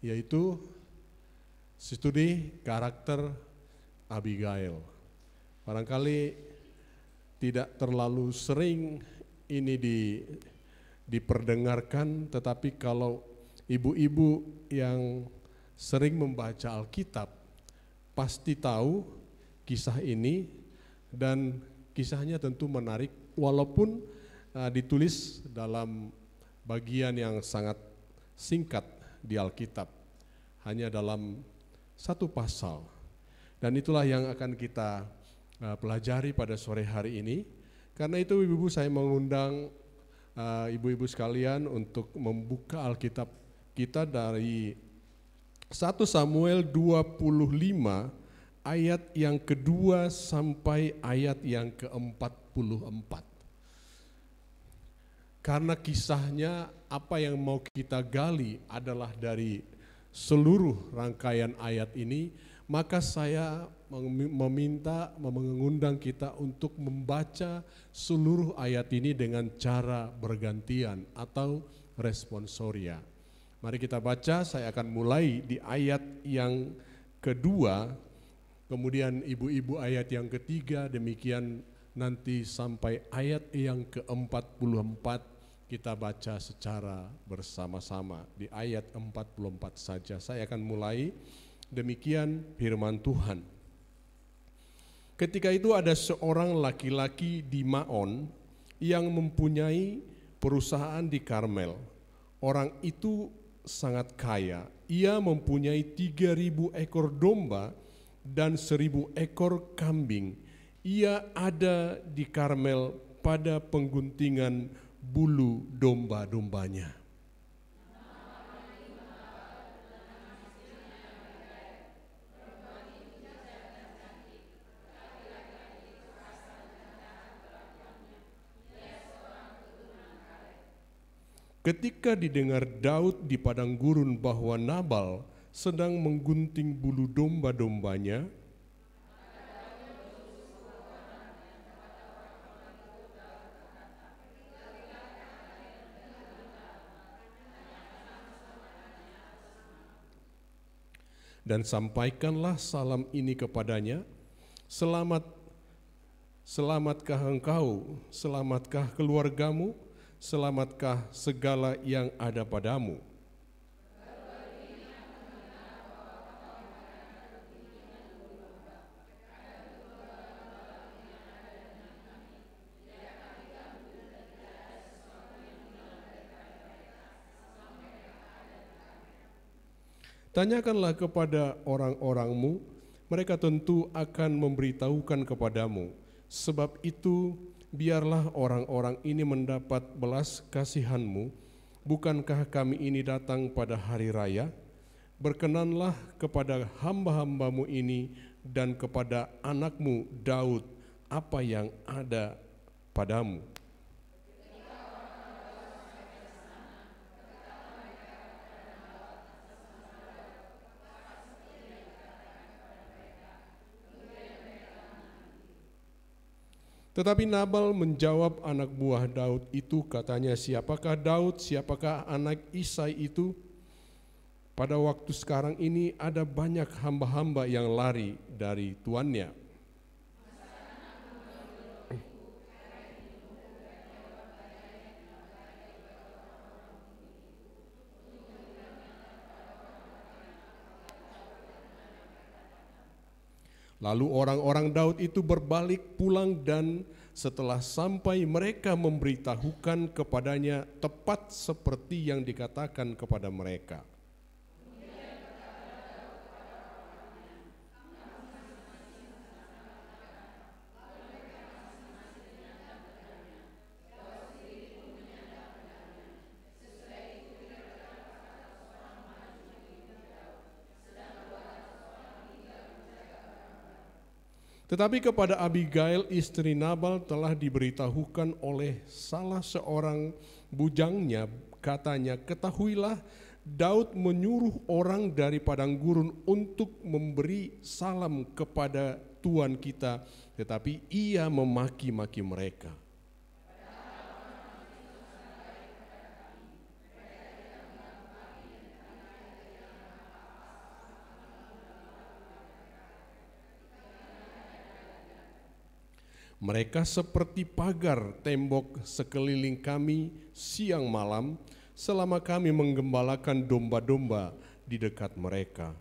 yaitu studi karakter Abigail. Barangkali tidak terlalu sering ini diperdengarkan, tetapi kalau ibu-ibu yang sering membaca Alkitab pasti tahu kisah ini, dan kisahnya tentu menarik walaupun ditulis dalam bagian yang sangat singkat di Alkitab, hanya dalam satu pasal. Dan itulah yang akan kita pelajari pada sore hari ini. Karena itu ibu-ibu, saya mengundang ibu-ibu sekalian untuk membuka Alkitab kita dari 1 Samuel 25 ayat yang kedua sampai ayat yang ke-44. Karena kisahnya apa yang mau kita gali adalah dari seluruh rangkaian ayat ini, maka saya mengundang kita untuk membaca seluruh ayat ini dengan cara bergantian atau responsoria. Mari kita baca, saya akan mulai di ayat yang kedua, kemudian ibu-ibu ayat yang ketiga, demikian nanti sampai ayat yang ke-44 kita baca secara bersama-sama. Di ayat 44 saja saya akan mulai. Demikian firman Tuhan. Ketika itu ada seorang laki-laki di Maon yang mempunyai perusahaan di Karmel. Orang itu sangat kaya. Ia mempunyai 3.000 ekor domba dan 1.000 ekor kambing. Ia ada di Karmel pada pengguntingan bulu domba-dombanya. Ketika didengar Daud di padang gurun bahwa Nabal sedang menggunting bulu domba-dombanya, dan sampaikanlah salam ini kepadanya, selamatkah engkau, selamatkah keluargamu, selamatkah segala yang ada padamu. Tanyakanlah kepada orang-orangmu, mereka tentu akan memberitahukan kepadamu. Sebab itu, biarlah orang-orang ini mendapat belas kasihanmu. Bukankah kami ini datang pada hari raya? Berkenanlah kepada hamba-hambamu ini dan kepada anakmu Daud apa yang ada padamu. Tetapi Nabal menjawab anak buah Daud itu, katanya, siapakah Daud, siapakah anak Isai itu? Pada waktu sekarang ini ada banyak hamba-hamba yang lari dari tuannya. Lalu orang-orang Daud itu berbalik pulang, dan setelah sampai mereka memberitahukan kepadanya tepat seperti yang dikatakan kepada mereka. Tetapi kepada Abigail istri Nabal telah diberitahukan oleh salah seorang bujangnya, katanya, ketahuilah Daud menyuruh orang dari padang gurun untuk memberi salam kepada tuan kita, tetapi ia memaki-maki mereka. Mereka seperti pagar tembok sekeliling kami siang malam selama kami menggembalakan domba-domba di dekat mereka.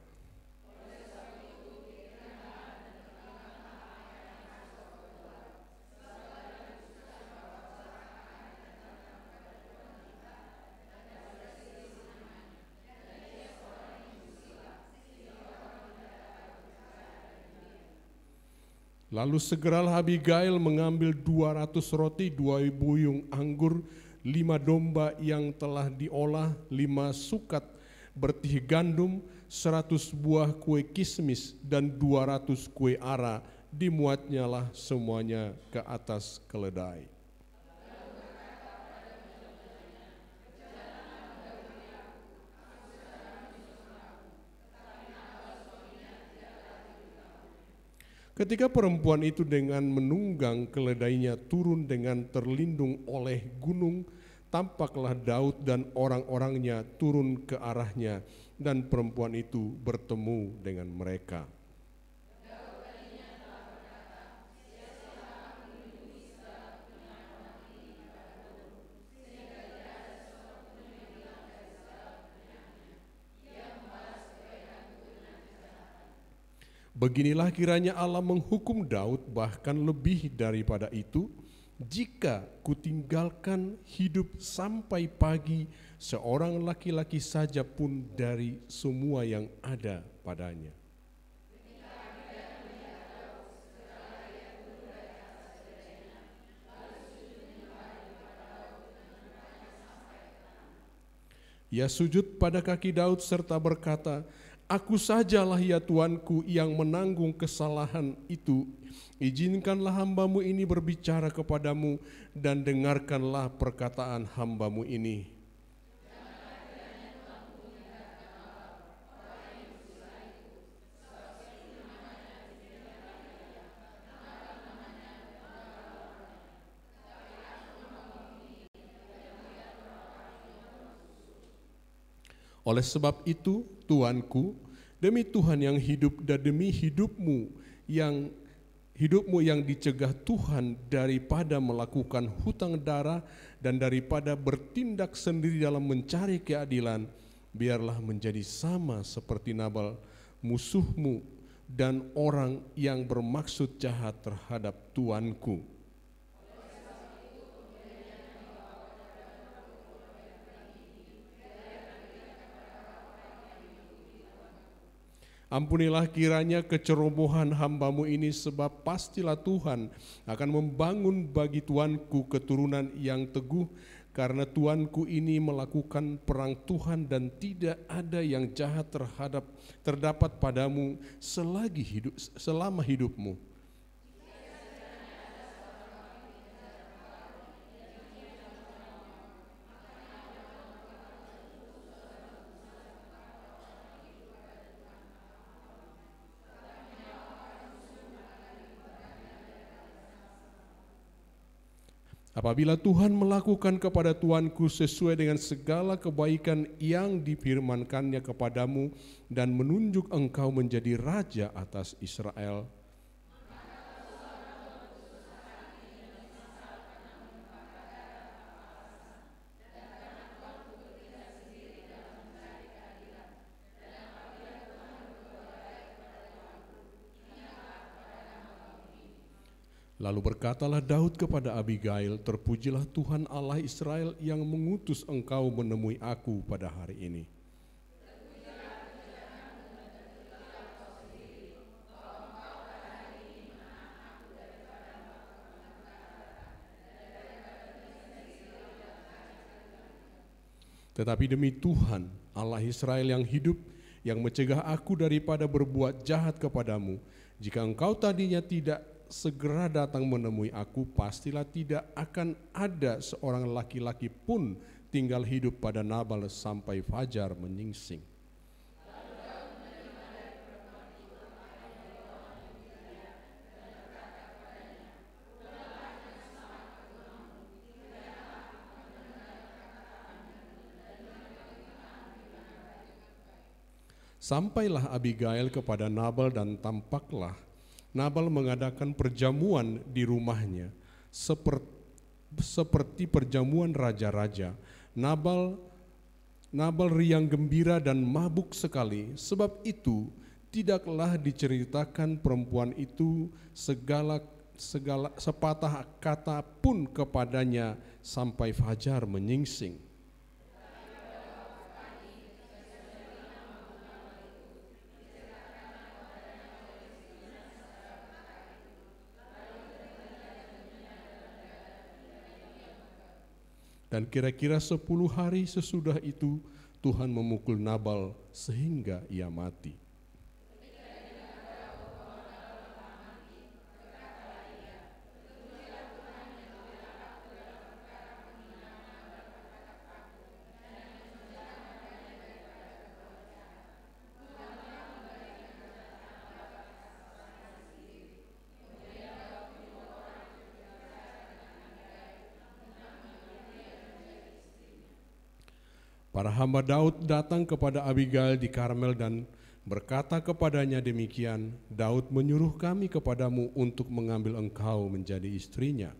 Lalu segeralah Abigail mengambil 200 roti, 2 buyung anggur, 5 domba yang telah diolah, 5 sukat bertih gandum, 100 buah kue kismis, dan 200 kue ara. Dimuatnya lah semuanya ke atas keledai. Ketika perempuan itu dengan menunggang keledainya turun dengan terlindung oleh gunung, tampaklah Daud dan orang-orangnya turun ke arahnya, dan perempuan itu bertemu dengan mereka. Beginilah kiranya Allah menghukum Daud, bahkan lebih daripada itu, jika kutinggalkan hidup sampai pagi seorang laki-laki saja pun dari semua yang ada padanya. Ia sujud pada kaki Daud serta berkata, "Aku sajalah ya Tuanku yang menanggung kesalahan itu. Izinkanlah hambamu ini berbicara kepadamu dan dengarkanlah perkataan hambamu ini. Oleh sebab itu, Tuanku, demi Tuhan yang hidup dan demi hidupmu yang dicegah Tuhan daripada melakukan hutang darah dan daripada bertindak sendiri dalam mencari keadilan, biarlah menjadi sama seperti Nabal musuhmu dan orang yang bermaksud jahat terhadap Tuanku." Ampunilah kiranya kecerobohan hambamu ini, sebab pastilah Tuhan akan membangun bagi Tuanku keturunan yang teguh, karena Tuanku ini melakukan perang Tuhan dan tidak ada yang jahat terdapat padamu selama hidupmu. Apabila Tuhan melakukan kepada Tuanku sesuai dengan segala kebaikan yang difirmankannya kepadamu dan menunjuk engkau menjadi raja atas Israel, lalu berkatalah Daud kepada Abigail, "Terpujilah Tuhan Allah Israel yang mengutus engkau menemui aku pada hari ini." Tetapi demi Tuhan Allah Israel yang hidup, yang mencegah aku daripada berbuat jahat kepadamu, jika engkau tadinya tidak segera datang menemui aku, pastilah tidak akan ada seorang laki-laki pun tinggal hidup pada Nabal sampai fajar menyingsing. Sampailah Abigail kepada Nabal dan tampaklah Nabal mengadakan perjamuan di rumahnya seperti perjamuan raja-raja. Nabal riang gembira dan mabuk sekali. Sebab itu tidaklah diceritakan perempuan itu segala sepatah kata pun kepadanya sampai fajar menyingsing. Dan kira-kira 10 hari sesudah itu Tuhan memukul Nabal sehingga ia mati. Para hamba Daud datang kepada Abigail di Karmel dan berkata kepadanya demikian, Daud menyuruh kami kepadamu untuk mengambil engkau menjadi istrinya.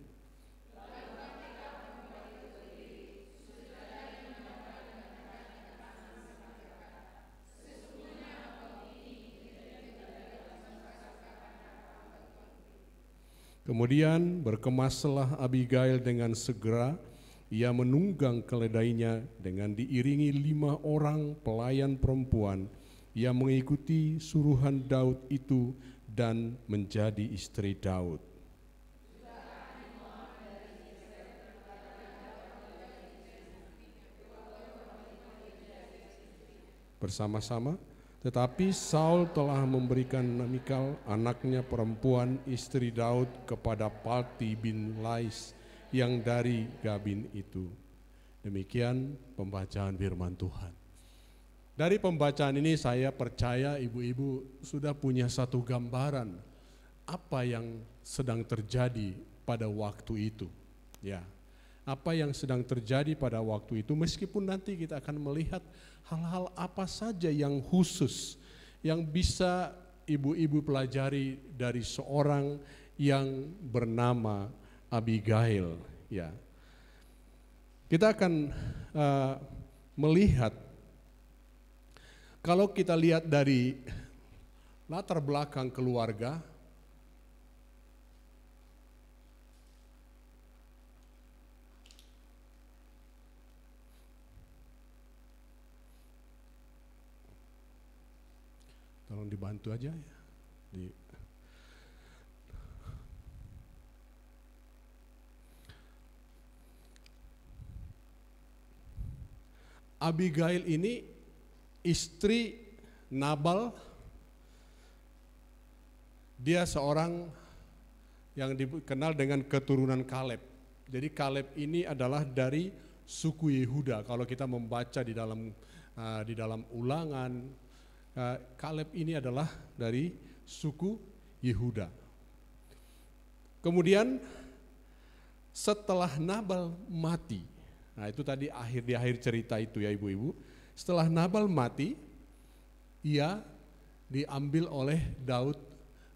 Kemudian berkemaslah Abigail dengan segera. Ia menunggang keledainya dengan diiringi 5 orang pelayan perempuan. Ia mengikuti suruhan Daud itu dan menjadi istri Daud. Bersama-sama, tetapi Saul telah memberikan Mikal, anaknya perempuan istri Daud, kepada Palti bin Lais yang dari Gabin itu. Demikian pembacaan firman Tuhan. Dari pembacaan ini saya percaya ibu-ibu sudah punya satu gambaran apa yang sedang terjadi pada waktu itu. Ya, apa yang sedang terjadi pada waktu itu, meskipun nanti kita akan melihat hal-hal apa saja yang khusus yang bisa ibu-ibu pelajari dari seorang yang bernama Abigail, ya. Kita akan melihat, kalau kita lihat dari latar belakang keluarga, tolong dibantu aja ya. Abigail ini istri Nabal. Dia seorang yang dikenal dengan keturunan Kaleb. Jadi Kaleb ini adalah dari suku Yehuda. Kalau kita membaca di dalam Ulangan, Kaleb ini adalah dari suku Yehuda. Kemudian setelah Nabal mati, nah itu tadi di akhir cerita itu ya ibu-ibu. Setelah Nabal mati, ia diambil oleh Daud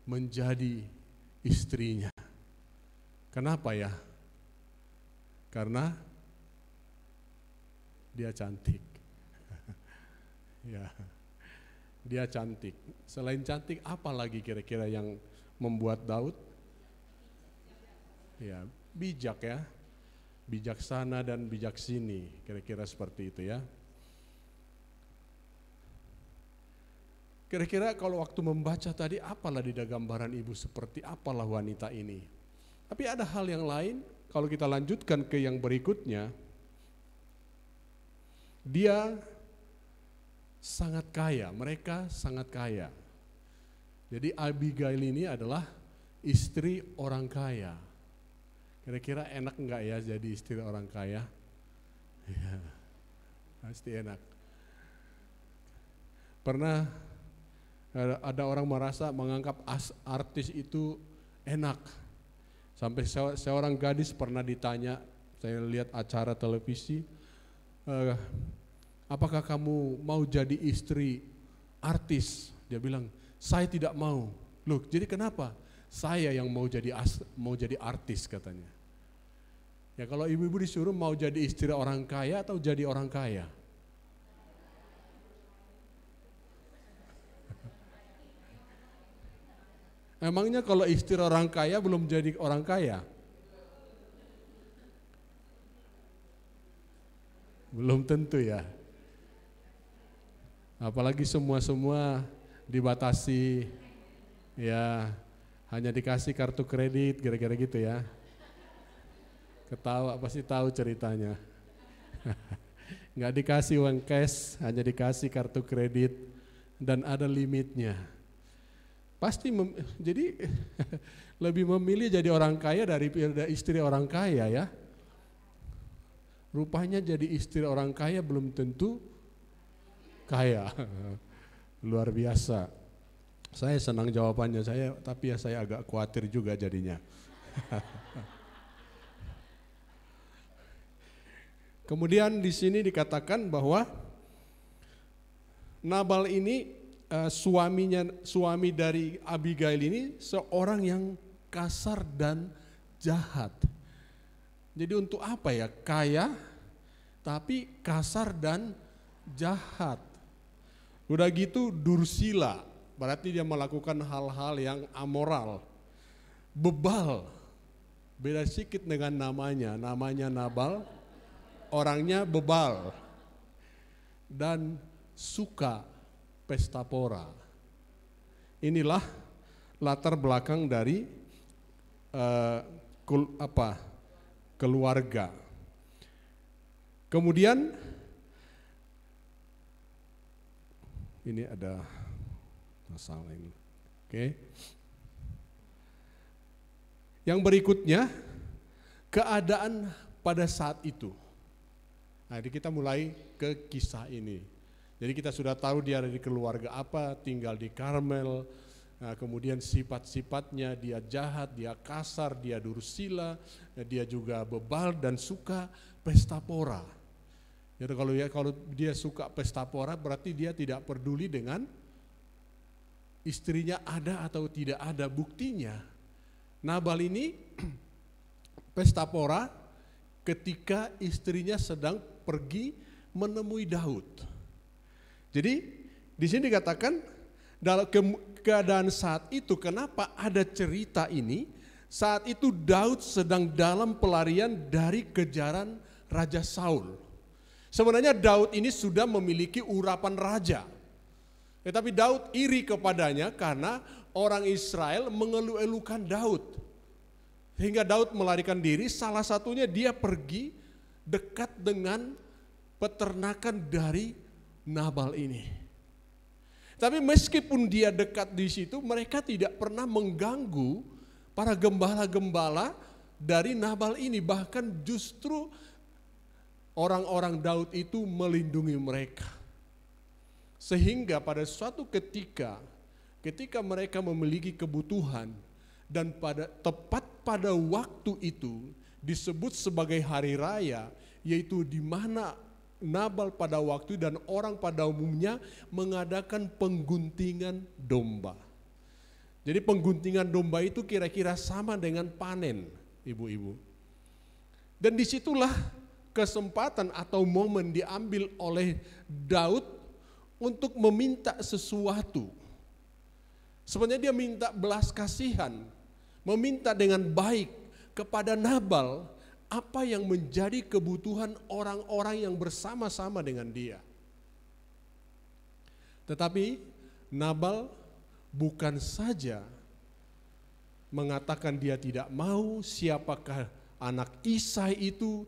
menjadi istrinya. Kenapa ya? Karena dia cantik. Ya, dia cantik. Selain cantik, apa lagi kira-kira yang membuat Daud? Ya, bijak ya. Bijaksana dan bijaksini, kira-kira seperti itu ya. Kira-kira kalau waktu membaca tadi, apalah di gambaran ibu, seperti apalah wanita ini. Tapi ada hal yang lain, kalau kita lanjutkan ke yang berikutnya, dia sangat kaya, mereka sangat kaya. Jadi Abigail ini adalah istri orang kaya. Kira-kira enak enggak ya jadi istri orang kaya? Ya, pasti enak. Pernah ada orang merasa menganggap artis itu enak. Sampai seorang gadis pernah ditanya, saya lihat acara televisi, apakah kamu mau jadi istri artis? Dia bilang, saya tidak mau. Loh, jadi kenapa? saya yang mau jadi artis katanya. Ya kalau ibu-ibu disuruh mau jadi istri orang kaya atau jadi orang kaya? Emangnya kalau istri orang kaya belum jadi orang kaya? Belum tentu ya. Apalagi semua dibatasi, ya hanya dikasih kartu kredit, kira-kira gitu ya. Ketawa pasti tahu ceritanya. Nggak dikasih uang cash, hanya dikasih kartu kredit dan ada limitnya. Pasti jadi lebih memilih jadi orang kaya daripada istri orang kaya ya. Rupanya jadi istri orang kaya belum tentu kaya. Luar biasa. Saya senang jawabannya tapi saya agak khawatir juga jadinya. Kemudian di sini dikatakan bahwa Nabal ini suami dari Abigail ini seorang yang kasar dan jahat. Jadi untuk apa ya? Kaya tapi kasar dan jahat. Udah gitu dursila, berarti dia melakukan hal-hal yang amoral. Bebal, beda sedikit dengan namanya Nabal, orangnya bebal. Dan suka pesta pora. Inilah latar belakang dari keluarga. Kemudian ini ada masalah ini. Oke. Yang berikutnya keadaan pada saat itu. Nah, jadi kita mulai ke kisah ini. Jadi kita sudah tahu dia dari keluarga apa, tinggal di Karmel, kemudian sifat-sifatnya dia jahat, dia kasar, dia dursila, dia juga bebal dan suka pesta pora. Jadi kalau dia suka pesta pora berarti dia tidak peduli dengan istrinya ada atau tidak ada. Buktinya Nabal ini pesta pora ketika istrinya sedang pergi menemui Daud. Jadi di sini dikatakan dalam keadaan saat itu, kenapa ada cerita ini? Saat itu Daud sedang dalam pelarian dari kejaran Raja Saul. Sebenarnya Daud ini sudah memiliki urapan raja. Tetapi Daud iri kepadanya karena orang Israel mengeluh-elukan Daud. Sehingga Daud melarikan diri, salah satunya dia pergi dekat dengan peternakan dari Nabal ini. Tapi meskipun dia dekat di situ, mereka tidak pernah mengganggu para gembala-gembala dari Nabal ini. Bahkan justru orang-orang Daud itu melindungi mereka. Sehingga pada suatu ketika mereka memiliki kebutuhan dan tepat pada waktu itu disebut sebagai hari raya, yaitu di mana Nabal pada waktu dan orang pada umumnya mengadakan pengguntingan domba. Jadi pengguntingan domba itu kira-kira sama dengan panen, ibu-ibu. Dan disitulah kesempatan atau momen diambil oleh Daud untuk meminta sesuatu. Sebenarnya dia minta belas kasihan, meminta dengan baik kepada Nabal apa yang menjadi kebutuhan orang-orang yang bersama-sama dengan dia. Tetapi Nabal bukan saja mengatakan dia tidak mau, siapakah anak Isai itu,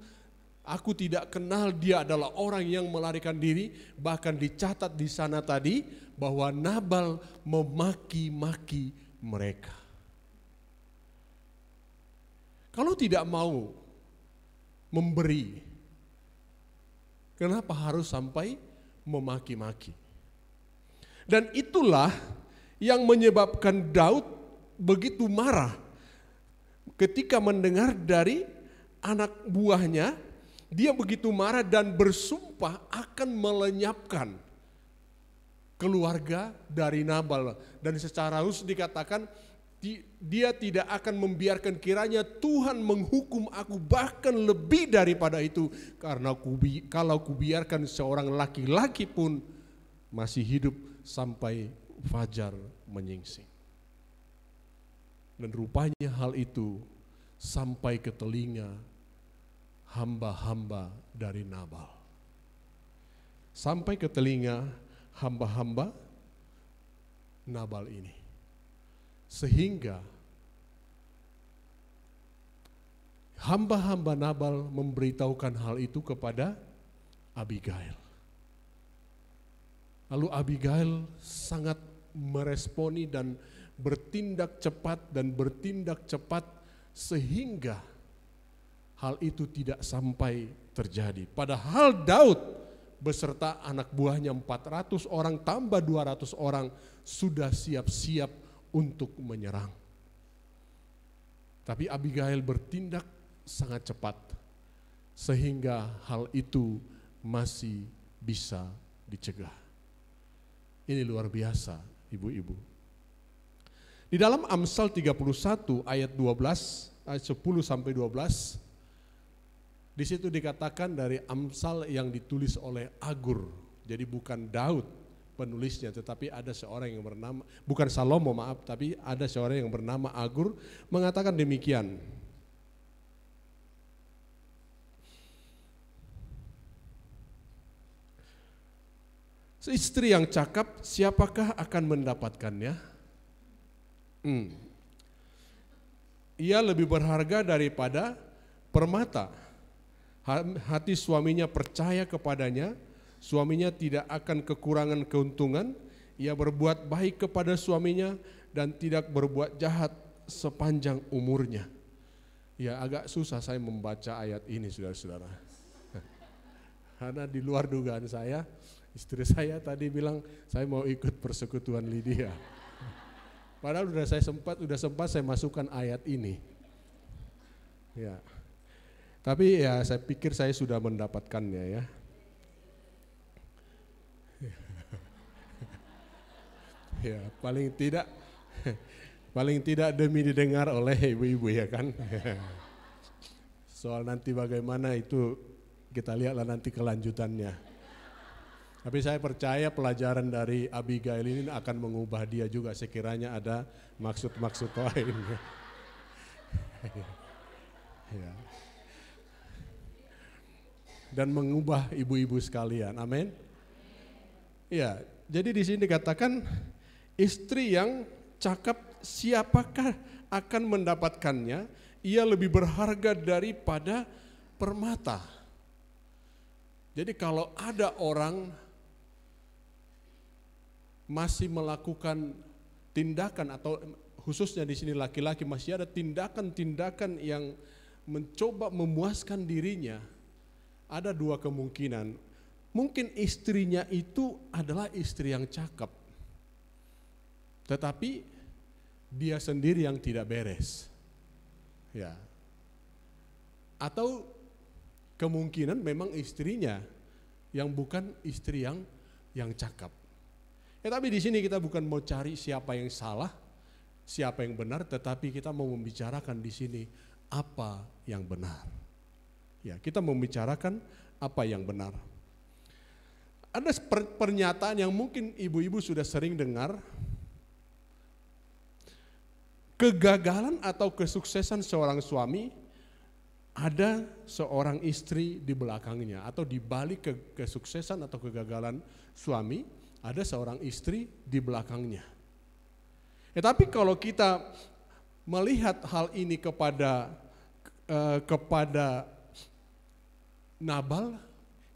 aku tidak kenal, dia adalah orang yang melarikan diri. Bahkan dicatat di sana tadi bahwa Nabal memaki-maki mereka. Kalau tidak mau memberi, kenapa harus sampai memaki-maki? Dan itulah yang menyebabkan Daud begitu marah ketika mendengar dari anak buahnya. Dia begitu marah dan bersumpah akan melenyapkan keluarga dari Nabal. Dan secara khusus dikatakan Dia tidak akan membiarkan kiranya Tuhan menghukum aku bahkan lebih daripada itu. Karena kalau kubiarkan seorang laki-laki pun masih hidup sampai fajar menyingsing. Dan rupanya hal itu sampai ke telinga hamba-hamba dari Nabal. Sampai ke telinga hamba-hamba Nabal ini. Sehingga hamba-hamba Nabal memberitahukan hal itu kepada Abigail. Lalu Abigail sangat meresponi dan bertindak cepat sehingga hal itu tidak sampai terjadi. Padahal Daud beserta anak buahnya 400 orang tambah 200 orang sudah siap-siap untuk menyerang. Tapi Abigail bertindak sangat cepat sehingga hal itu masih bisa dicegah. Ini luar biasa, ibu-ibu. Di dalam Amsal 31 ayat 12, ayat 10 sampai 12, di situ dikatakan dari Amsal yang ditulis oleh Agur. Jadi bukan Daud penulisnya, tetapi ada seorang yang bernama, bukan Salomo maaf, tapi ada seorang yang bernama Agur mengatakan demikian. Istri yang cakap, siapakah akan mendapatkannya? Ia lebih berharga daripada permata. Hati suaminya percaya kepadanya, suaminya tidak akan kekurangan keuntungan, ia berbuat baik kepada suaminya dan tidak berbuat jahat sepanjang umurnya. Ya agak susah saya membaca ayat ini saudara-saudara. Karena di luar dugaan saya, istri saya tadi bilang saya mau ikut persekutuan Lydia. Padahal sudah sempat saya masukkan ayat ini. Ya. Tapi ya saya pikir saya sudah mendapatkannya ya. Ya, paling tidak demi didengar oleh ibu-ibu ya kan. Soal nanti bagaimana itu kita lihatlah nanti kelanjutannya. Tapi saya percaya pelajaran dari Abigail ini akan mengubah dia juga sekiranya ada maksud-maksud lain. Ya. Dan mengubah ibu-ibu sekalian, amin. Ya, jadi di sini dikatakan istri yang cakap siapakah akan mendapatkannya? Ia lebih berharga daripada permata. Jadi kalau ada orang masih melakukan tindakan atau khususnya di sini laki-laki masih ada tindakan-tindakan yang mencoba memuaskan dirinya, ada dua kemungkinan. Mungkin istrinya itu adalah istri yang cakep, tetapi dia sendiri yang tidak beres. Ya. Atau kemungkinan memang istrinya yang bukan istri yang cakep. Tapi di sini kita bukan mau cari siapa yang salah, siapa yang benar, tetapi kita mau membicarakan di sini apa yang benar. Ya, kita membicarakan apa yang benar. Ada pernyataan yang mungkin ibu-ibu sudah sering dengar. Kegagalan atau kesuksesan seorang suami, ada seorang istri di belakangnya. Atau di balik kesuksesan atau kegagalan suami, ada seorang istri di belakangnya. Tapi kalau kita melihat hal ini kepada Nabal,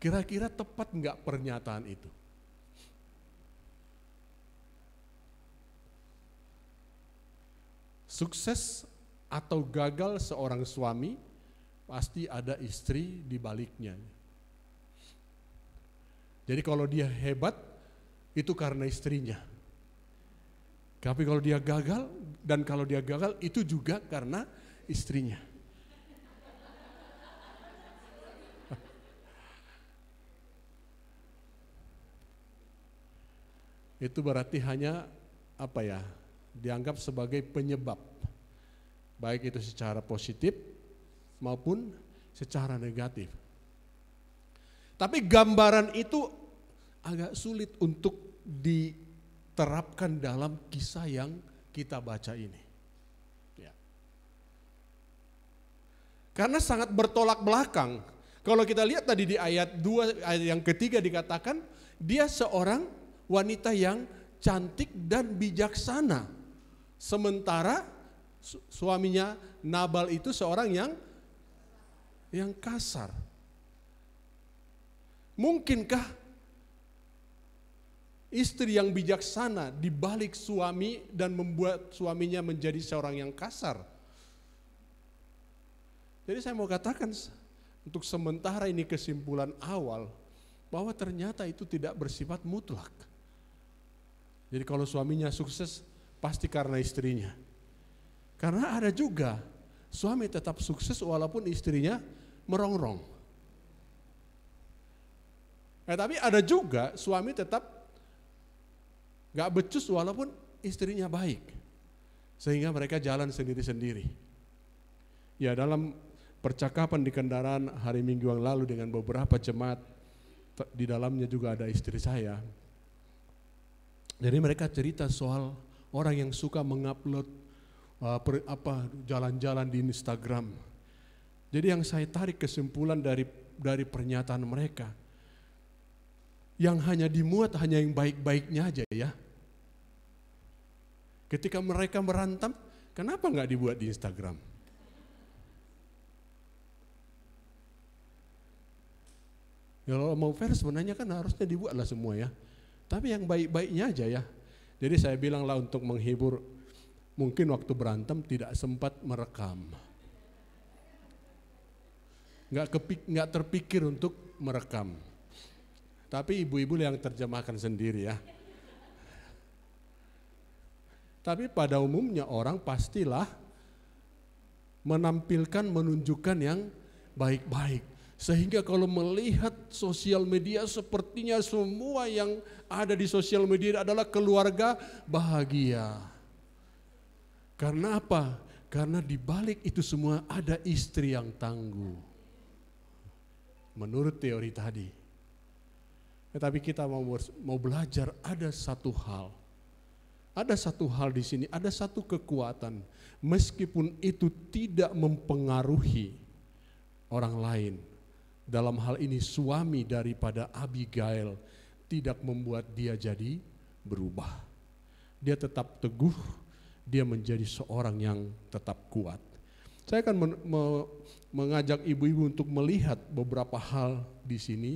kira-kira tepat enggak pernyataan itu? Sukses atau gagal seorang suami, pasti ada istri di baliknya. Jadi kalau dia hebat, itu karena istrinya. Tapi kalau dia gagal, dan kalau dia gagal, itu juga karena istrinya. Itu berarti hanya dianggap sebagai penyebab, baik itu secara positif maupun secara negatif. Tapi gambaran itu agak sulit untuk diterapkan dalam kisah yang kita baca ini. Ya. Karena sangat bertolak belakang. Kalau kita lihat tadi di ayat 2, ayat yang ketiga dikatakan, dia seorang wanita yang cantik dan bijaksana. Sementara suaminya Nabal itu seorang yang kasar. Mungkinkah istri yang bijaksana dibalik suami dan membuat suaminya menjadi seorang yang kasar? Jadi saya mau katakan untuk sementara ini kesimpulan awal bahwa ternyata itu tidak bersifat mutlak. Jadi kalau suaminya sukses pasti karena istrinya. Karena ada juga suami tetap sukses walaupun istrinya merongrong. Tapi ada juga suami tetap gak becus walaupun istrinya baik. Sehingga mereka jalan sendiri-sendiri. Ya, dalam percakapan di kendaraan hari Minggu yang lalu dengan beberapa jemaat, di dalamnya juga ada istri saya. Jadi mereka cerita soal orang yang suka mengupload jalan-jalan di Instagram. Jadi yang saya tarik kesimpulan dari pernyataan mereka, yang hanya dimuat hanya yang baik-baiknya aja ya. Ketika mereka merantem, kenapa nggak dibuat di Instagram? Ya, kalau mau fair sebenarnya kan harusnya dibuatlah semua ya. Tapi yang baik-baiknya aja ya. Jadi saya bilanglah untuk menghibur, mungkin waktu berantem tidak sempat merekam. Nggak terpikir untuk merekam. Tapi ibu-ibu yang terjemahkan sendiri ya. Tapi pada umumnya orang pastilah menunjukkan yang baik-baik. Sehingga kalau melihat sosial media sepertinya semua yang ada di sosial media adalah keluarga bahagia. Karena apa? Karena di balik itu semua ada istri yang tangguh. Menurut teori tadi. Tetapi kita mau belajar ada satu hal. Ada satu hal di sini, ada satu kekuatan. Meskipun itu tidak mempengaruhi orang lain. Dalam hal ini suami daripada Abigail tidak membuat dia jadi berubah. Dia tetap teguh, dia menjadi seorang yang tetap kuat. Saya akan mengajak ibu-ibu untuk melihat beberapa hal di sini.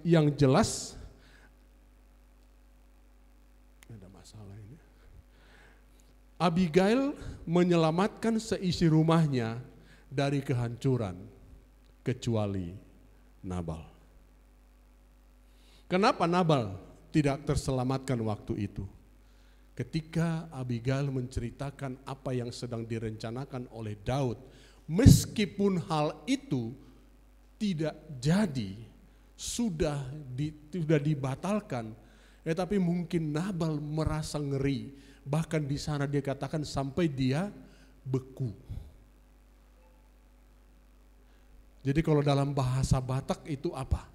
Yang jelas ada masalah ini. Abigail menyelamatkan seisi rumahnya dari kehancuran kecuali Nabal. Kenapa Nabal tidak terselamatkan waktu itu? Ketika Abigail menceritakan apa yang sedang direncanakan oleh Daud, meskipun hal itu tidak jadi, sudah dibatalkan, tapi mungkin Nabal merasa ngeri. Bahkan di sana dia katakan sampai dia beku. Jadi kalau dalam bahasa Batak itu apa?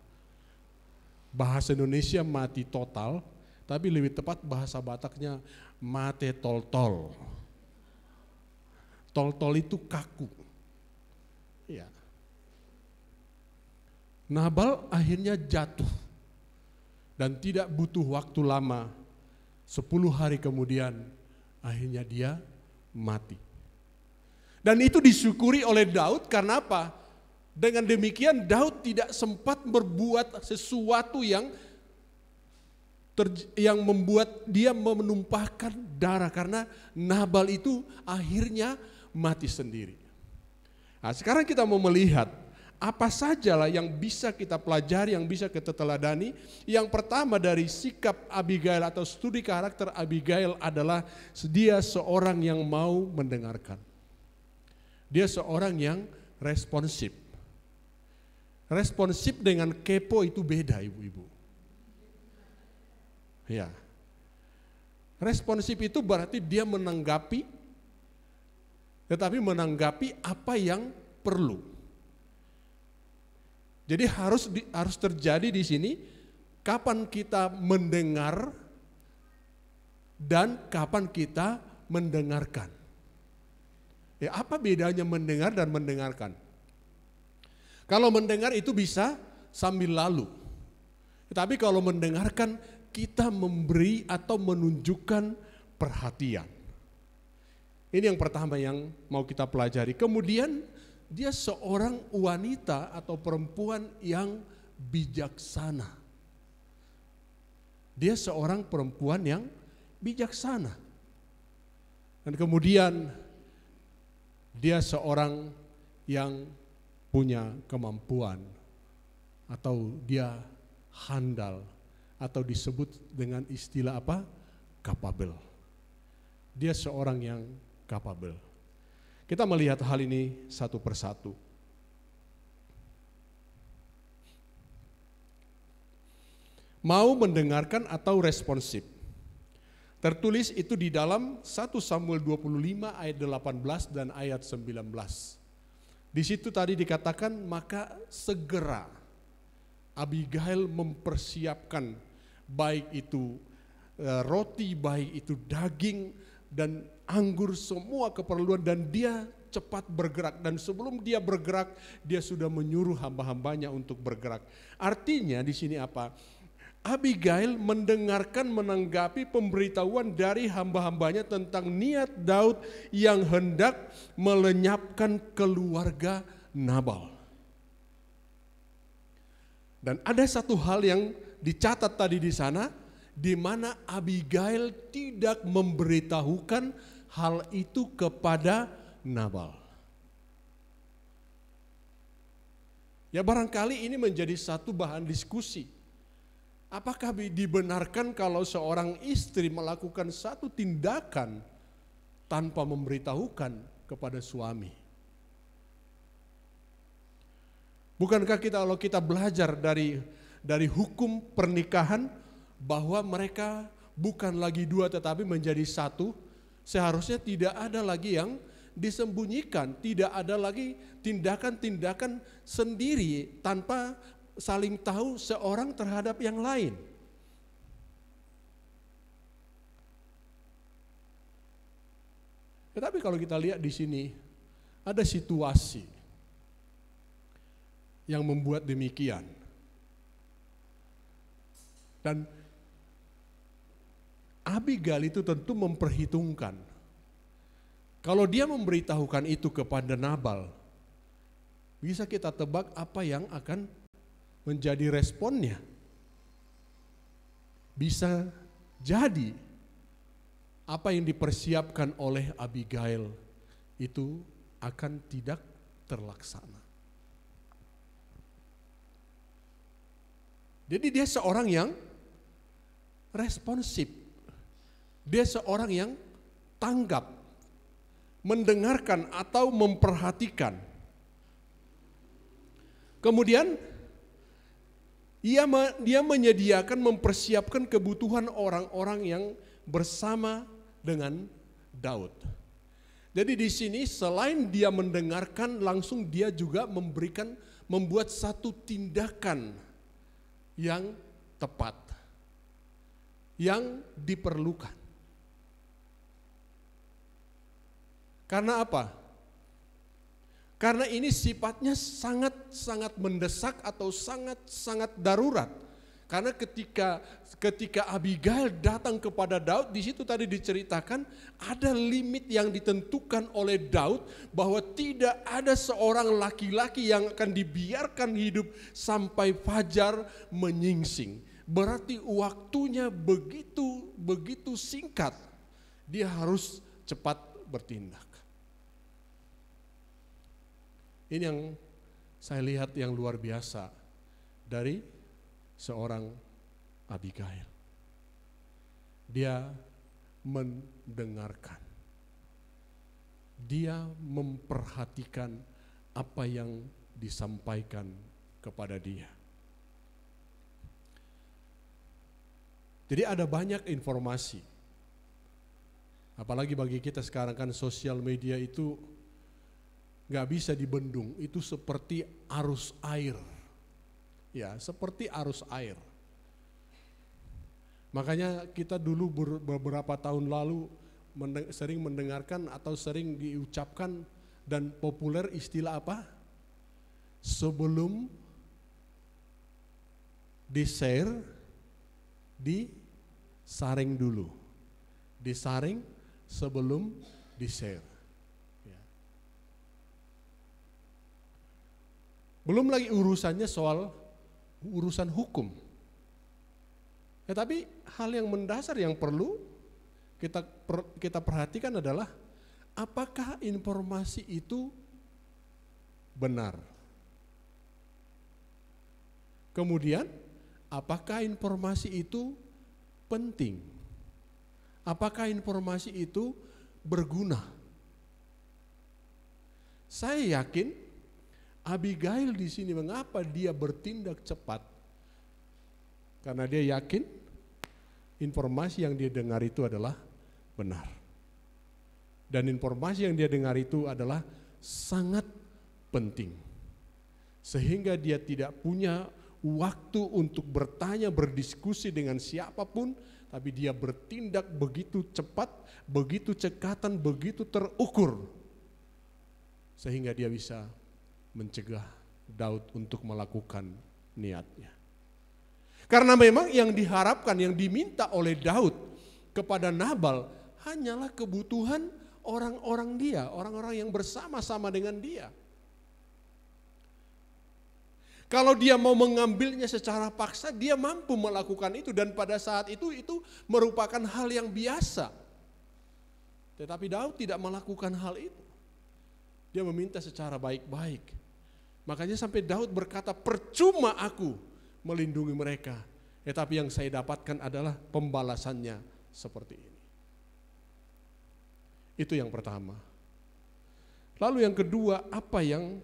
Bahasa Indonesia mati total, tapi lebih tepat bahasa Bataknya mate tol-tol. Tol-tol itu kaku. Ya. Nabal akhirnya jatuh dan tidak butuh waktu lama, 10 hari kemudian akhirnya dia mati. Dan itu disyukuri oleh Daud karena apa? Dengan demikian Daud tidak sempat berbuat sesuatu yang membuat dia menumpahkan darah karena Nabal itu akhirnya mati sendiri. Nah, sekarang kita mau melihat apa sajalah yang bisa kita pelajari, yang bisa kita teladani. Yang pertama dari sikap Abigail atau studi karakter Abigail adalah dia seorang yang mau mendengarkan. Dia seorang yang responsif. Responsif dengan kepo itu beda, ibu-ibu. Ya. Responsif itu berarti dia menanggapi, tetapi menanggapi apa yang perlu. Jadi harus terjadi di sini kapan kita mendengar dan kapan kita mendengarkan. Ya, apa bedanya mendengar dan mendengarkan? Kalau mendengar itu bisa sambil lalu. Tetapi kalau mendengarkan, kita memberi atau menunjukkan perhatian. Ini yang pertama yang mau kita pelajari. Kemudian dia seorang wanita atau perempuan yang bijaksana. Dia seorang perempuan yang bijaksana. Dan kemudian dia seorang yang punya kemampuan atau dia handal atau disebut dengan istilah apa? Capable. Dia seorang yang capable. Kita melihat hal ini satu persatu. Mau mendengarkan atau responsif. Tertulis itu di dalam 1 Samuel 25 ayat 18 dan ayat 19. Di situ tadi dikatakan, maka segera Abigail mempersiapkan baik itu roti, baik itu daging dan anggur, semua keperluan, dan dia cepat bergerak. Dan sebelum dia bergerak, dia sudah menyuruh hamba-hambanya untuk bergerak. Artinya di sini apa? Abigail mendengarkan, menanggapi pemberitahuan dari hamba-hambanya tentang niat Daud yang hendak melenyapkan keluarga Nabal. Dan ada satu hal yang dicatat tadi di sana, di mana Abigail tidak memberitahukan hal itu kepada Nabal. Ya, barangkali ini menjadi satu bahan diskusi. Apakah dibenarkan kalau seorang istri melakukan satu tindakan tanpa memberitahukan kepada suami? Bukankah kalau kita belajar dari hukum pernikahan bahwa mereka bukan lagi dua tetapi menjadi satu, seharusnya tidak ada lagi yang disembunyikan, tidak ada lagi tindakan-tindakan sendiri tanpa saling tahu seorang terhadap yang lain. Tetapi kalau kita lihat di sini ada situasi yang membuat demikian. Dan Abigail itu tentu memperhitungkan. Kalau dia memberitahukan itu kepada Nabal, bisa kita tebak apa yang akan menjadi responnya. Bisa jadi apa yang dipersiapkan oleh Abigail itu akan tidak terlaksana. Jadi dia seorang yang responsif. Dia seorang yang tanggap, mendengarkan atau memperhatikan. Kemudian dia menyediakan, mempersiapkan kebutuhan orang-orang yang bersama dengan Daud. Jadi di sini selain dia mendengarkan, langsung dia juga membuat satu tindakan yang tepat, yang diperlukan. Karena apa? Karena ini sifatnya sangat-sangat mendesak atau sangat-sangat darurat. Karena ketika Abigail datang kepada Daud, di situ tadi diceritakan ada limit yang ditentukan oleh Daud bahwa tidak ada seorang laki-laki yang akan dibiarkan hidup sampai fajar menyingsing. Berarti waktunya begitu singkat. Dia harus cepat bertindak. Ini yang saya lihat yang luar biasa dari seorang Abigail. Dia mendengarkan. Dia memperhatikan apa yang disampaikan kepada dia. Jadi ada banyak informasi Apalagi bagi kita sekarang kan sosial media itu nggak bisa dibendung, itu seperti arus air. Ya, seperti arus air. Makanya kita dulu beberapa tahun lalu sering mendengarkan atau sering diucapkan dan populer istilah apa? Sebelum di-share, disaring dulu. Disaring sebelum di-share. Ya. Belum lagi urusannya soal urusan hukum. Tapi hal yang mendasar yang perlu kita perhatikan adalah apakah informasi itu benar. Kemudian, apakah informasi itu penting? Apakah informasi itu berguna? Saya yakin Abigail di sini mengapa dia bertindak cepat? Karena dia yakin informasi yang dia dengar itu adalah benar. Dan informasi yang dia dengar itu adalah sangat penting. Sehingga dia tidak punya waktu untuk bertanya, berdiskusi dengan siapapun, tapi dia bertindak begitu cepat, begitu cekatan, begitu terukur. Sehingga dia bisa mencegah Daud untuk melakukan niatnya. Karena memang yang diharapkan, yang diminta oleh Daud kepada Nabal hanyalah kebutuhan orang-orang dia, orang-orang yang bersama-sama dengan dia. Kalau dia mau mengambilnya secara paksa, dia mampu melakukan itu dan pada saat itu merupakan hal yang biasa. Tetapi Daud tidak melakukan hal itu. Dia meminta secara baik-baik. Makanya sampai Daud berkata, percuma aku melindungi mereka, tetapi yang saya dapatkan adalah pembalasannya seperti ini. Itu yang pertama. Lalu yang kedua, apa yang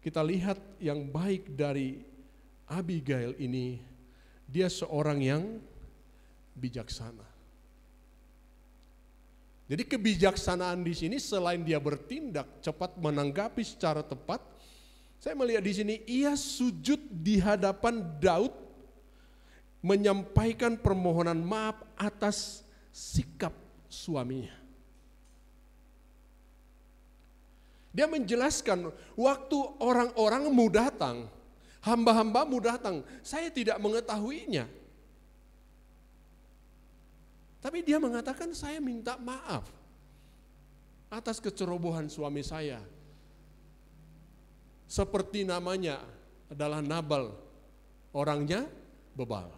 kita lihat yang baik dari Abigail ini? Dia seorang yang bijaksana. Jadi kebijaksanaan di sini selain dia bertindak cepat menanggapi secara tepat, saya melihat di sini ia sujud di hadapan Daud menyampaikan permohonan maaf atas sikap suaminya. Dia menjelaskan waktu orang-orangmu datang, hamba-hambamu datang, saya tidak mengetahuinya. Tapi dia mengatakan saya minta maaf atas kecerobohan suami saya. Seperti namanya adalah Nabal, orangnya bebal.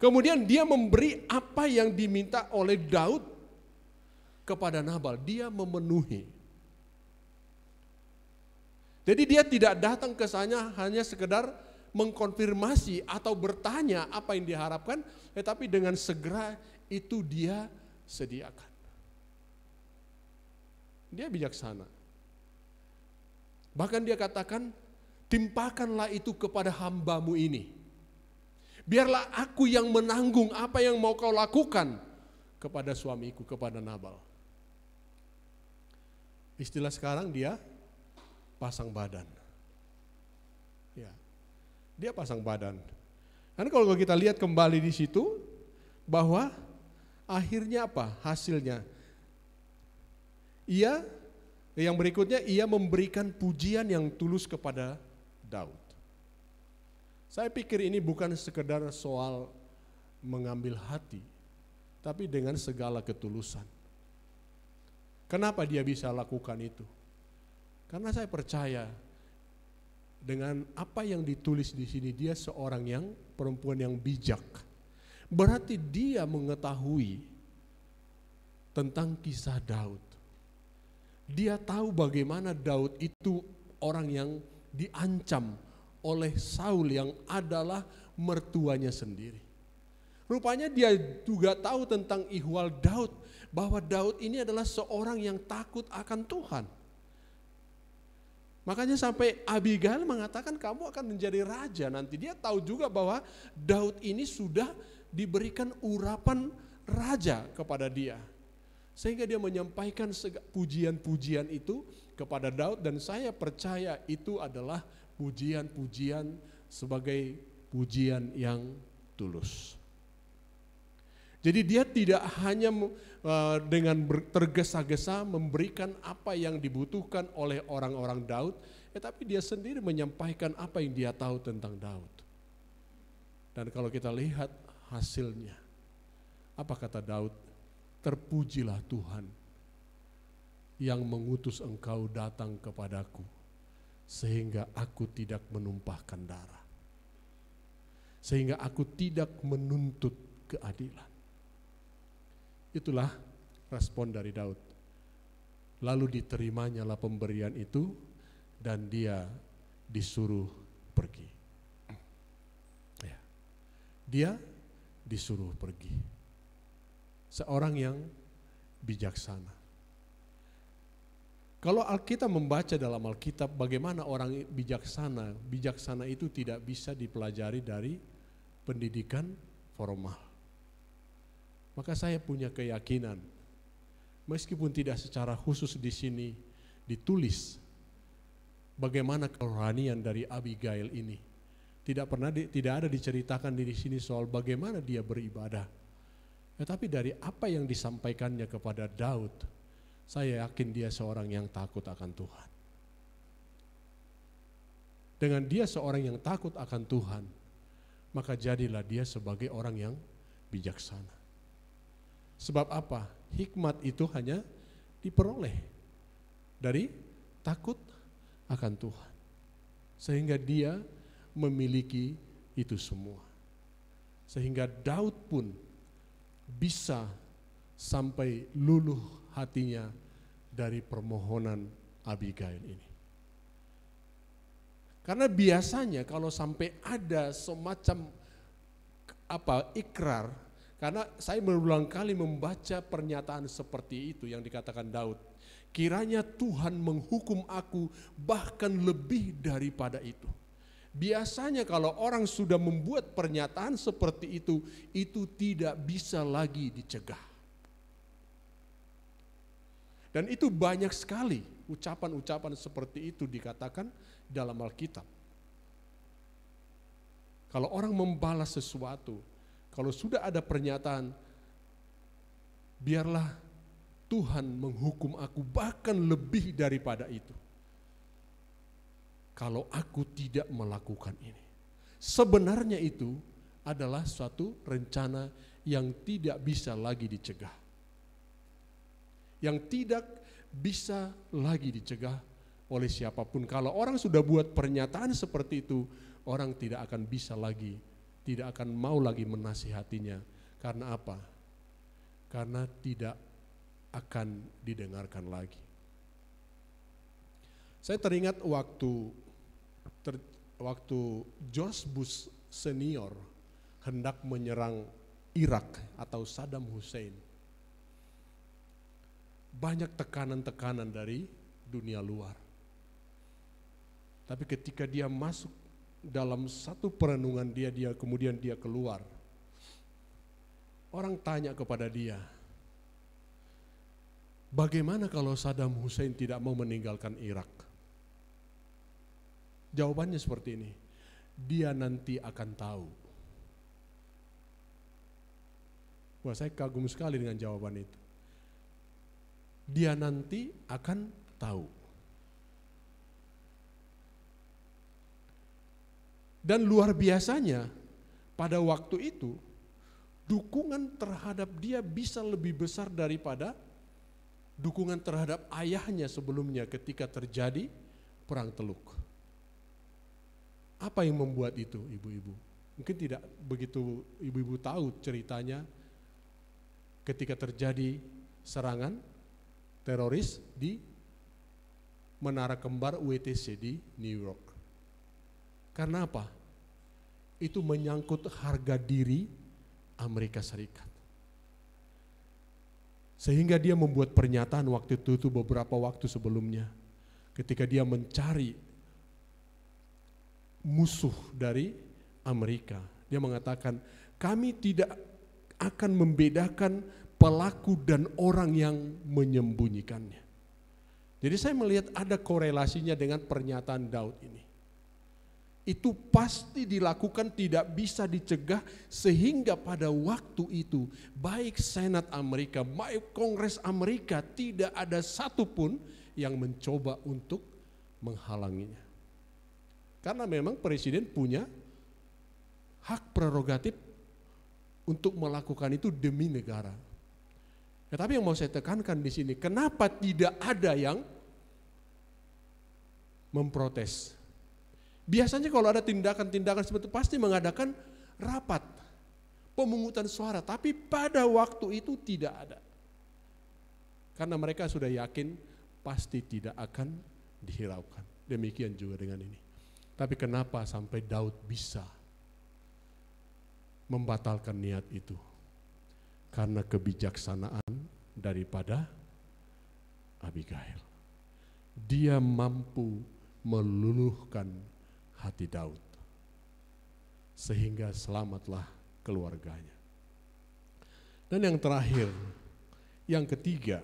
Kemudian dia memberi apa yang diminta oleh Daud kepada Nabal, dia memenuhi. Jadi dia tidak datang ke sana hanya sekedar mengkonfirmasi atau bertanya apa yang diharapkan, tetapi dengan segera itu dia sediakan. Dia bijaksana. Bahkan dia katakan, timpakanlah itu kepada hambamu ini. Biarlah aku yang menanggung apa yang mau kau lakukan kepada suamiku, kepada Nabal. Istilah sekarang dia pasang badan. Ya, dia pasang badan. Karena kalau kita lihat kembali di situ, bahwa akhirnya apa hasilnya? Yang berikutnya ia memberikan pujian yang tulus kepada Daud. Saya pikir ini bukan sekedar soal mengambil hati, tapi dengan segala ketulusan. Kenapa dia bisa lakukan itu? Karena saya percaya dengan apa yang ditulis di sini, dia seorang yang perempuan yang bijak. Berarti dia mengetahui tentang kisah Daud. Dia tahu bagaimana Daud itu orang yang diancam oleh Saul yang adalah mertuanya sendiri. Rupanya dia juga tahu tentang ihwal Daud, bahwa Daud ini adalah seorang yang takut akan Tuhan. Makanya sampai Abigail mengatakan kamu akan menjadi raja nanti. Dia tahu juga bahwa Daud ini sudah diberikan urapan raja kepada dia. Sehingga dia menyampaikan pujian-pujian itu kepada Daud, dan saya percaya itu adalah pujian-pujian sebagai pujian yang tulus. Jadi dia tidak hanya dengan tergesa-gesa memberikan apa yang dibutuhkan oleh orang-orang Daud, tetapi dia sendiri menyampaikan apa yang dia tahu tentang Daud. Dan kalau kita lihat hasilnya, apa kata Daud? Terpujilah Tuhan yang mengutus engkau datang kepadaku, sehingga aku tidak menumpahkan darah, sehingga aku tidak menuntut keadilan. Itulah respon dari Daud. Lalu diterimanya pemberian itu dan dia disuruh pergi. Ya. Dia disuruh pergi. Seorang yang bijaksana. Kalau Alkitab membaca dalam Alkitab bagaimana orang bijaksana, bijaksana itu tidak bisa dipelajari dari pendidikan formal. Maka saya punya keyakinan, meskipun tidak secara khusus di sini ditulis bagaimana kerohanian dari Abigail ini, tidak ada diceritakan di sini soal bagaimana dia beribadah. Tetapi dari apa yang disampaikannya kepada Daud, saya yakin dia seorang yang takut akan Tuhan. Dengan dia seorang yang takut akan Tuhan, maka jadilah dia sebagai orang yang bijaksana. Sebab apa? Hikmat itu hanya diperoleh dari takut akan Tuhan. Sehingga dia memiliki itu semua. Sehingga Daud pun bisa sampai luluh hatinya dari permohonan Abigail ini. Karena biasanya kalau sampai ada semacam ikrar, karena saya berulang kali membaca pernyataan seperti itu yang dikatakan Daud. Kiranya Tuhan menghukum aku bahkan lebih daripada itu. Biasanya kalau orang sudah membuat pernyataan seperti itu tidak bisa lagi dicegah. Dan itu banyak sekali ucapan-ucapan seperti itu dikatakan dalam Alkitab. Kalau orang membalas sesuatu, kalau sudah ada pernyataan, biarlah Tuhan menghukum aku bahkan lebih daripada itu, kalau aku tidak melakukan ini. Sebenarnya itu adalah suatu rencana yang tidak bisa lagi dicegah. Yang tidak bisa lagi dicegah oleh siapapun. Kalau orang sudah buat pernyataan seperti itu, orang tidak akan bisa lagi, tidak akan mau lagi menasihatinya. Karena apa? Karena tidak akan didengarkan lagi. Saya teringat waktu George Bush senior hendak menyerang Irak atau Saddam Hussein. Banyak tekanan-tekanan dari dunia luar. Tapi ketika dia masuk dalam satu perenungan dia kemudian dia keluar. Orang tanya kepada dia, bagaimana kalau Saddam Hussein tidak mau meninggalkan Irak? Jawabannya seperti ini, dia nanti akan tahu. Wah, saya kagum sekali dengan jawaban itu. Dia nanti akan tahu. Dan luar biasanya pada waktu itu dukungan terhadap dia bisa lebih besar daripada dukungan terhadap ayahnya sebelumnya ketika terjadi perang Teluk. Apa yang membuat itu, ibu-ibu? Mungkin tidak begitu ibu-ibu tahu ceritanya ketika terjadi serangan teroris di Menara Kembar WTC di New York. Karena apa? Itu menyangkut harga diri Amerika Serikat. Sehingga dia membuat pernyataan waktu itu beberapa waktu sebelumnya. Ketika dia mencari musuh dari Amerika. Dia mengatakan, Kami tidak akan membedakan pelaku dan orang yang menyembunyikannya. Jadi saya melihat ada korelasinya dengan pernyataan Daud ini. Itu pasti dilakukan, tidak bisa dicegah, sehingga pada waktu itu baik Senat Amerika, baik Kongres Amerika tidak ada satupun yang mencoba untuk menghalanginya. Karena memang presiden punya hak prerogatif untuk melakukan itu demi negara. Tetapi yang mau saya tekankan di sini, kenapa tidak ada yang memprotes? Biasanya kalau ada tindakan-tindakan seperti itu pasti mengadakan rapat, pemungutan suara, tapi pada waktu itu tidak ada. Karena mereka sudah yakin pasti tidak akan dihiraukan. Demikian juga dengan ini. Tapi kenapa sampai Daud bisa membatalkan niat itu? Karena kebijaksanaan daripada Abigail. Dia mampu meluluhkan hati Daud, sehingga selamatlah keluarganya. Dan yang terakhir, yang ketiga,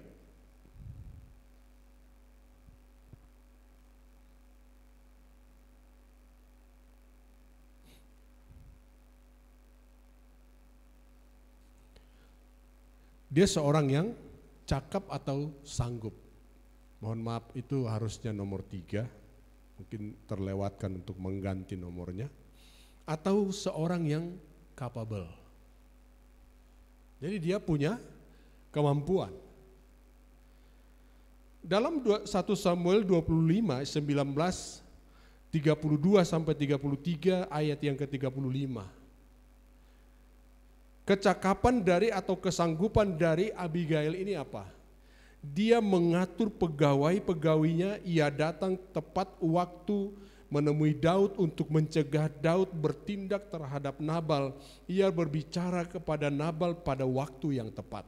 dia seorang yang cakap atau sanggup. Mohon maaf, itu harusnya nomor 3, mungkin terlewatkan untuk mengganti nomornya. Atau seorang yang capable. Jadi dia punya kemampuan. Dalam 1 Samuel 25, 19, 32 sampai 33 ayat yang ke-35. Kecakapan dari atau kesanggupan dari Abigail ini apa? Dia mengatur pegawai-pegawainya, ia datang tepat waktu menemui Daud untuk mencegah Daud bertindak terhadap Nabal. Ia berbicara kepada Nabal pada waktu yang tepat.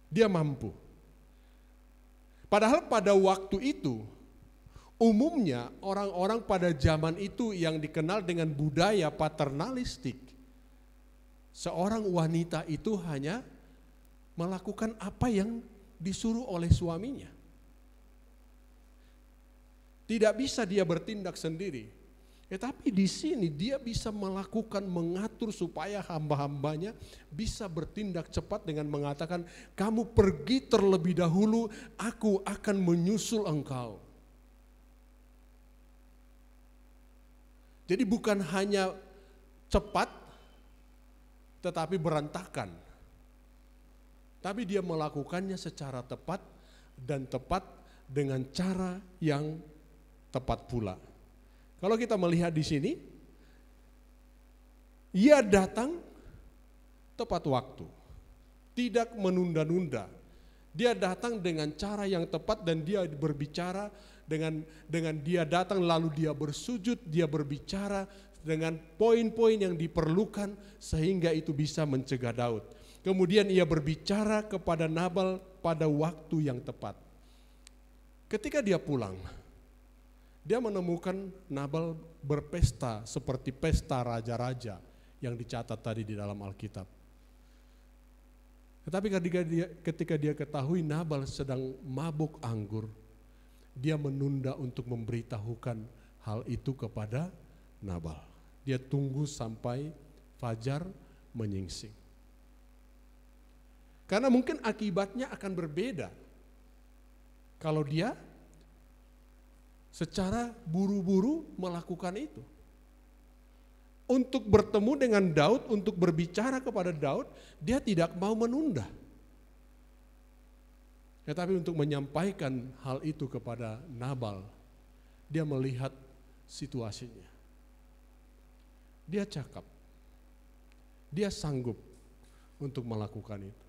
Dia mampu. Padahal pada waktu itu, umumnya orang-orang pada zaman itu yang dikenal dengan budaya paternalistik. Seorang wanita itu hanya melakukan apa yang disuruh oleh suaminya. Tidak bisa dia bertindak sendiri. Tetapi di sini dia bisa melakukan, mengatur supaya hamba-hambanya bisa bertindak cepat dengan mengatakan, kamu pergi terlebih dahulu, aku akan menyusul engkau. Jadi bukan hanya cepat, tetapi berantakan. Tapi dia melakukannya secara tepat dan tepat dengan cara yang tepat pula. Kalau kita melihat di sini, ia datang tepat waktu, tidak menunda-nunda. Dia datang dengan cara yang tepat dan dia berbicara dengan dia datang lalu dia bersujud, dia berbicara dengan poin-poin yang diperlukan sehingga itu bisa mencegah Daud. Kemudian ia berbicara kepada Nabal pada waktu yang tepat. Ketika dia pulang, dia menemukan Nabal berpesta seperti pesta raja-raja yang dicatat tadi di dalam Alkitab. Tetapi ketika dia ketahui Nabal sedang mabuk anggur, dia menunda untuk memberitahukan hal itu kepada Nabal. Dia tunggu sampai fajar menyingsing. Karena mungkin akibatnya akan berbeda kalau dia secara buru-buru melakukan itu. Untuk bertemu dengan Daud, untuk berbicara kepada Daud, dia tidak mau menunda. Tetapi untuk menyampaikan hal itu kepada Nabal, dia melihat situasinya. Dia cakap, dia sanggup untuk melakukan itu.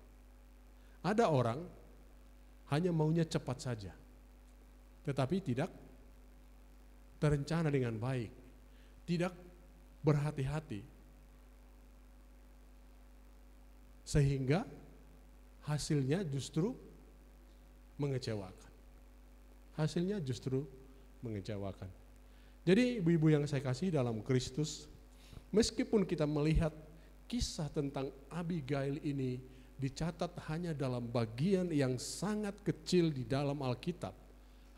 Ada orang hanya maunya cepat saja, tetapi tidak terencana dengan baik, tidak berhati-hati, sehingga hasilnya justru mengecewakan. Hasilnya justru mengecewakan. Jadi ibu-ibu yang saya kasih dalam Kristus, Meskipun kita melihat kisah tentang Abigail ini dicatat hanya dalam bagian yang sangat kecil di dalam Alkitab,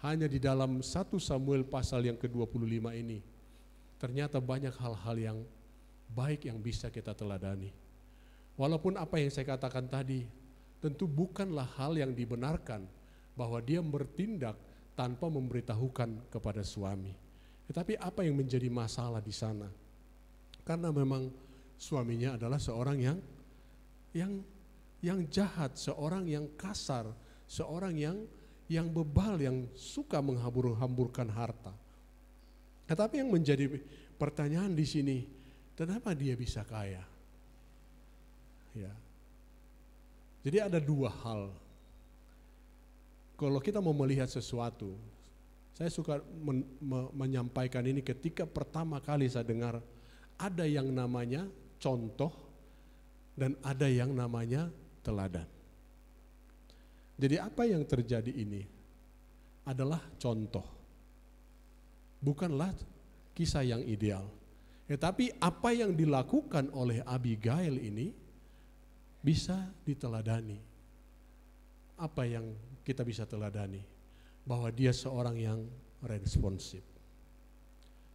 hanya di dalam 1 Samuel pasal yang ke-25 ini, ternyata banyak hal-hal yang baik yang bisa kita teladani. Walaupun apa yang saya katakan tadi, tentu bukanlah hal yang dibenarkan bahwa dia bertindak tanpa memberitahukan kepada suami. Tetapi apa yang menjadi masalah di sana? Karena memang suaminya adalah seorang yang jahat, seorang yang kasar, seorang yang bebal, yang suka menghambur-hamburkan harta. Tetapi yang menjadi pertanyaan di sini, kenapa dia bisa kaya? Ya. Jadi ada dua hal. Kalau kita mau melihat sesuatu, saya suka menyampaikan ini ketika pertama kali saya dengar ada yang namanya contoh dan ada yang namanya teladan. Jadi apa yang terjadi ini adalah contoh, bukanlah kisah yang ideal. Tetapi apa yang dilakukan oleh Abigail ini bisa diteladani. Apa yang kita bisa teladani? Bahwa dia seorang yang responsif.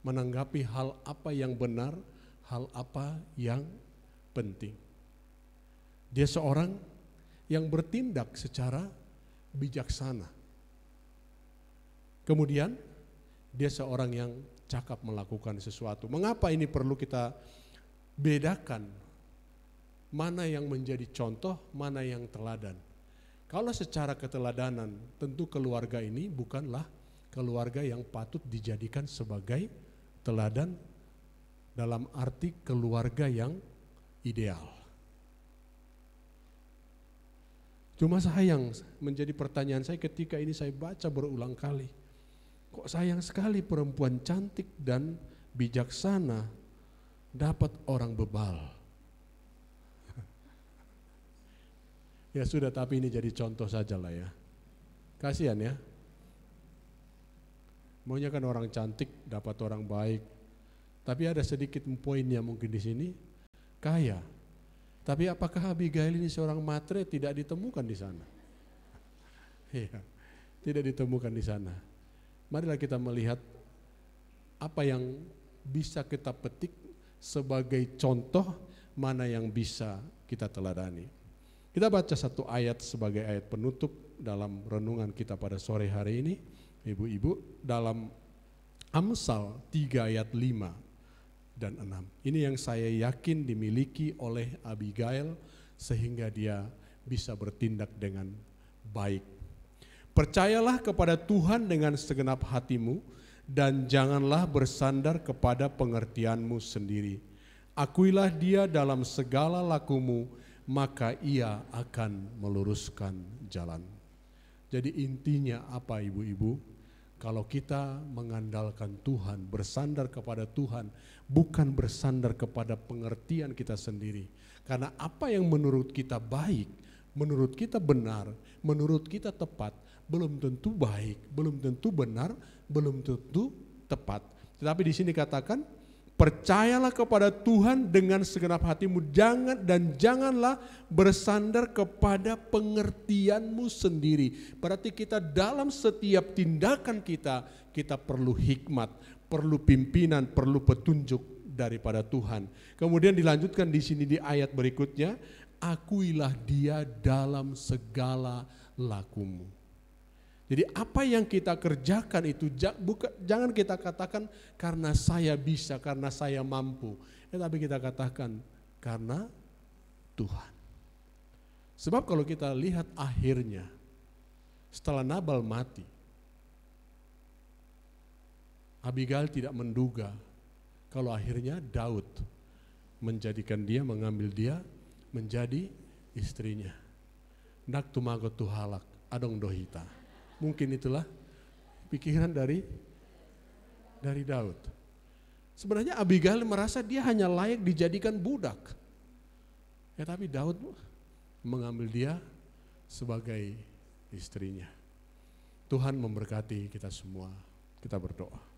Menanggapi hal apa yang benar, hal apa yang penting. Dia seorang yang bertindak secara bijaksana. Kemudian dia seorang yang cakap melakukan sesuatu. Mengapa ini perlu kita bedakan? Mana yang menjadi contoh, mana yang teladan. Kalau secara keteladanan, tentu keluarga ini bukanlah keluarga yang patut dijadikan sebagai teladan dalam arti keluarga yang ideal. Cuma sayang, menjadi pertanyaan saya ketika ini saya baca berulang kali. Kok sayang sekali perempuan cantik dan bijaksana dapat orang bebal. Ya sudah, tapi ini jadi contoh saja lah ya. Kasihan ya. Maunya kan orang cantik dapat orang baik. Tapi ada sedikit poinnya mungkin di sini, kaya. Tapi apakah Abigail ini seorang matre? Tidak ditemukan di sana. Iya, tidak ditemukan di sana. Marilah kita melihat apa yang bisa kita petik sebagai contoh, mana yang bisa kita teladani. Kita baca satu ayat sebagai ayat penutup dalam renungan kita pada sore hari ini, ibu-ibu, dalam Amsal 3 ayat 5 dan 6. Ini yang saya yakin dimiliki oleh Abigail sehingga dia bisa bertindak dengan baik. Percayalah kepada Tuhan dengan segenap hatimu dan janganlah bersandar kepada pengertianmu sendiri. Akuilah Dia dalam segala lakumu, maka Ia akan meluruskan jalan. Jadi intinya apa ibu-ibu? Kalau kita mengandalkan Tuhan, bersandar kepada Tuhan, bukan bersandar kepada pengertian kita sendiri. Karena apa yang menurut kita baik, menurut kita benar, menurut kita tepat, belum tentu baik, belum tentu benar, belum tentu tepat. Tetapi di sini katakan, percayalah kepada Tuhan dengan segenap hatimu, janganlah bersandar kepada pengertianmu sendiri. Berarti kita dalam setiap tindakan kita perlu hikmat, perlu pimpinan, perlu petunjuk daripada Tuhan. Kemudian dilanjutkan di sini di ayat berikutnya, akuilah Dia dalam segala lakumu. Jadi apa yang kita kerjakan itu jangan kita katakan karena saya bisa, karena saya mampu. Tapi kita katakan karena Tuhan. Sebab kalau kita lihat akhirnya setelah Nabal mati, Abigail tidak menduga kalau akhirnya Daud menjadikan dia, mengambil dia menjadi istrinya. Nak tumagot tuhalak adong dohita. Mungkin itulah pikiran dari Daud. Sebenarnya Abigail merasa dia hanya layak dijadikan budak. Tapi Daud mengambil dia sebagai istrinya. Tuhan memberkati kita semua. Kita berdoa.